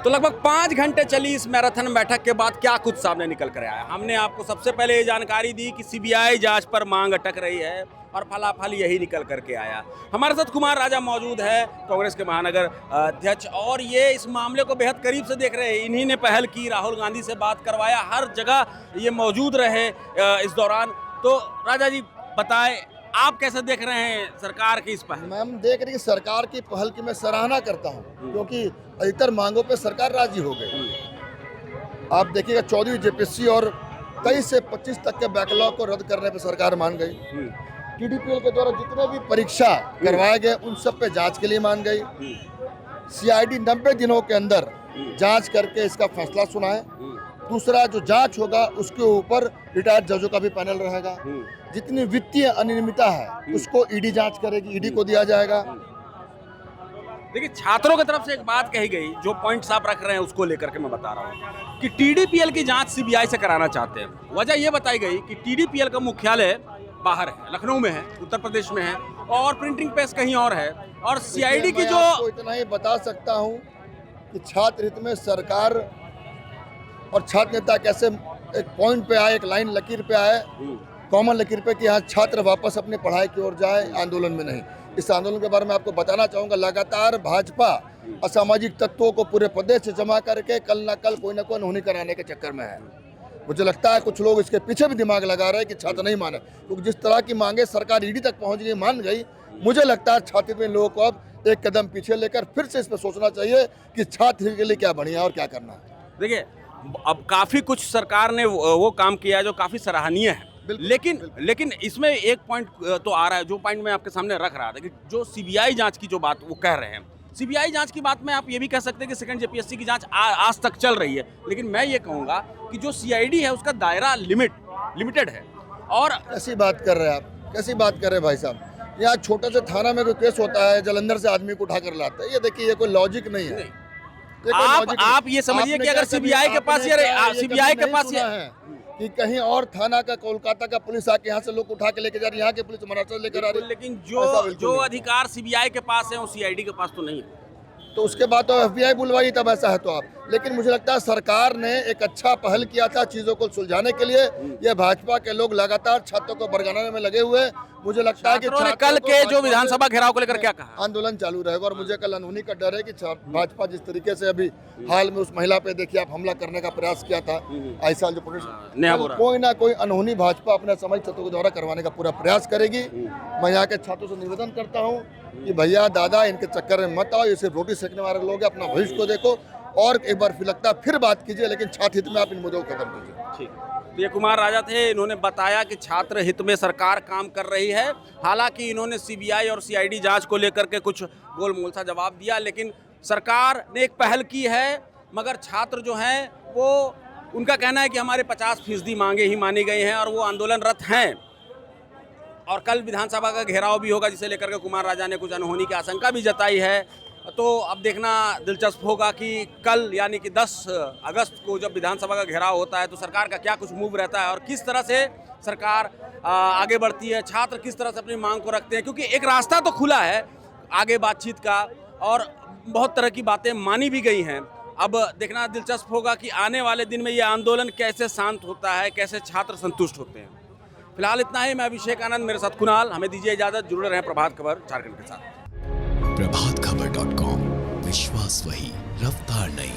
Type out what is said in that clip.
तो लगभग 5 घंटे चली इस मैराथन बैठक के बाद क्या कुछ सामने निकल कर आया। हमने आपको सबसे पहले ये जानकारी दी कि सीबीआई जांच पर मांग अटक रही है और फलाफल यही निकल करके आया। हमारे साथ कुमार राजा मौजूद है, कांग्रेस के महानगर अध्यक्ष, और ये इस मामले को बेहद करीब से देख रहे हैं। इन्हीं ने पहल की, राहुल गांधी से बात करवाया, हर जगह ये मौजूद रहे इस दौरान। तो राजा जी बताएं, आप कैसे देख रहे हैं सरकार की इस पहल? मैम देख रही कि सरकार की पहल की मैं सराहना करता हूं, क्योंकि अधिकतर मांगों पे सरकार राजी हो गई। आप देखिएगा 14वीं जेपीएससी और 23 से 25 तक के बैकलॉग को रद्द करने पे सरकार मान गई। टीडीपीएल के द्वारा जितने भी परीक्षा करवाए गए उन सब पे जांच के लिए मान गई। सीआईडी 90 दिनों के अंदर जांच करके इसका फैसला सुनाए। दूसरा, जो जांच होगा उसके ऊपर रिटायर्ड जजों का भी पैनल रहेगा। जितनी वित्तीय अनियमितता है उसको ईडी जांच करेगी, ईडी को दिया जाएगा। देखिए, छात्रों की तरफ से एक बात कही गई, जो पॉइंट्स आप रख रहे हैं उसको लेकर के मैं बता रहा हूँ कि टीडीपीएल की जांच सीबीआई से कराना चाहते हैं। वजह यह बताई गई कि टीडीपीएल का मुख्यालय बाहर है, लखनऊ में है, उत्तर प्रदेश में है, और प्रिंटिंग प्रेस कहीं और है, और सीआईडी की जो आपको इतना ही बता सकता हूँ कि छात्र हित में सरकार और छात्र नेता कैसे एक पॉइंट पे आए, एक लाइन लकीर पे आए, कॉमन लकीर पे कि यहाँ छात्र वापस अपनी पढ़ाई की ओर जाए, आंदोलन में नहीं। इस आंदोलन के बारे में आपको बताना चाहूँगा, लगातार भाजपा असामाजिक तत्वों को पूरे प्रदेश से जमा करके कल न कल कोई ना कोई अनहोनी कराने के चक्कर में है। मुझे लगता है कुछ लोग इसके पीछे भी दिमाग लगा रहे हैं कि छात्र नहीं माने, क्योंकि जिस तरह की मांगे सरकार ईडी तक पहुँच गई, मान गई। मुझे लगता है छात्र में लोगों को अब एक कदम पीछे लेकर फिर से इस पर सोचना चाहिए कि छात्र के लिए क्या बढ़िया है और क्या करना है। देखिए, अब काफी कुछ सरकार ने वो काम किया है जो काफी सराहनीय है। लेकिन इसमें एक पॉइंट तो आ रहा है, जो पॉइंट मैं आपके सामने रख रहा था, कि जो सीबीआई जांच की जो बात वो कह रहे हैं, सीबीआई जांच की बात में आप ये भी कह सकते हैं कि सेकंड जेपीएससी की जांच आज तक चल रही है। लेकिन मैं ये कहूँगा कि जो सीआईडी है उसका दायरा लिमिटेड है। और कैसी बात कर रहे हैं आप, कैसी बात कर रहे हैं भाई साहब? यहाँ छोटे से थाना में कोई केस होता है, जलंधर से आदमी को उठा कर लाते हैं। ये देखिए, ये कोई लॉजिक नहीं है। आप ये समझिए कि अगर सीबीआई के पास है कि कहीं और थाना का, कोलकाता का पुलिस आके यहाँ से लोग उठा के लेके जा रही है, यहाँ के पुलिस महाराष्ट्र लेकर आ रही है, लेकिन जो अधिकार सीबीआई के पास है वो सीआईडी के पास तो नहीं है। तो उसके बाद तो एफबीआई बुलवाई, तब ऐसा है तो आप। लेकिन मुझे लगता है सरकार ने एक अच्छा पहल किया था चीजों को सुलझाने के लिए। ये भाजपा के लोग लगातार छात्रों को बरगलाने में लगे हुए। मुझे लगता है कि कल के जो विधानसभा घेराव को लेकर क्या कहा, आंदोलन चालू रहेगा। और मुझे कल अनहोनी का डर है कि भाजपा जिस तरीके से अभी हाल में उस महिला पे देखिए आप हमला करने का प्रयास किया था, ऐसा जो कोई ना कोई अनहोनी भाजपा अपने सामाजिक तत्वों के द्वारा करवाने का पूरा प्रयास करेगी। मैं यहाँ के छात्रों से निवेदन करता हूँ कि भैया दादा इनके चक्कर में मत आओ, ये सिर्फ रोटी सेकने वाले लोग हैं। अपना भविष्य को देखो और एक बार फिर लगता फिर बात कीजिए, लेकिन छात्र हित में आप इन मुद्दों को कदम दीजिए। ठीक। तो ये कुमार राजा थे, इन्होंने बताया कि छात्र हित में सरकार काम कर रही है। हालांकि इन्होंने सीबीआई और सीआईडी जांच को लेकर के कुछ गोलमोल सा जवाब दिया, लेकिन सरकार ने एक पहल की है। मगर छात्र जो हैं वो, उनका कहना है कि हमारे 50% मांगे ही मानी गई हैं और वो आंदोलनरत हैं। और कल विधानसभा का घेराव भी होगा, जिसे लेकर के कुमार राजा ने कुछ अनहोनी की आशंका भी जताई है। तो अब देखना दिलचस्प होगा कि कल यानी कि 10 अगस्त को जब विधानसभा का घेराव होता है तो सरकार का क्या कुछ मूव रहता है और किस तरह से सरकार आगे बढ़ती है, छात्र किस तरह से अपनी मांग को रखते हैं। क्योंकि एक रास्ता तो खुला है आगे बातचीत का और बहुत तरह की बातें मानी भी गई हैं। अब देखना दिलचस्प होगा कि आने वाले दिन में ये आंदोलन कैसे शांत होता है, कैसे छात्र संतुष्ट होते हैं। फिलहाल इतना ही। मैं अभिषेक आनंद, मेरे साथ कुणाल। हमें दीजिए इजाजत। जुड़े रहें प्रभात खबर झारखंड के साथ। प्रभातखबर.com, विश्वास वही, रफ्तार नहीं।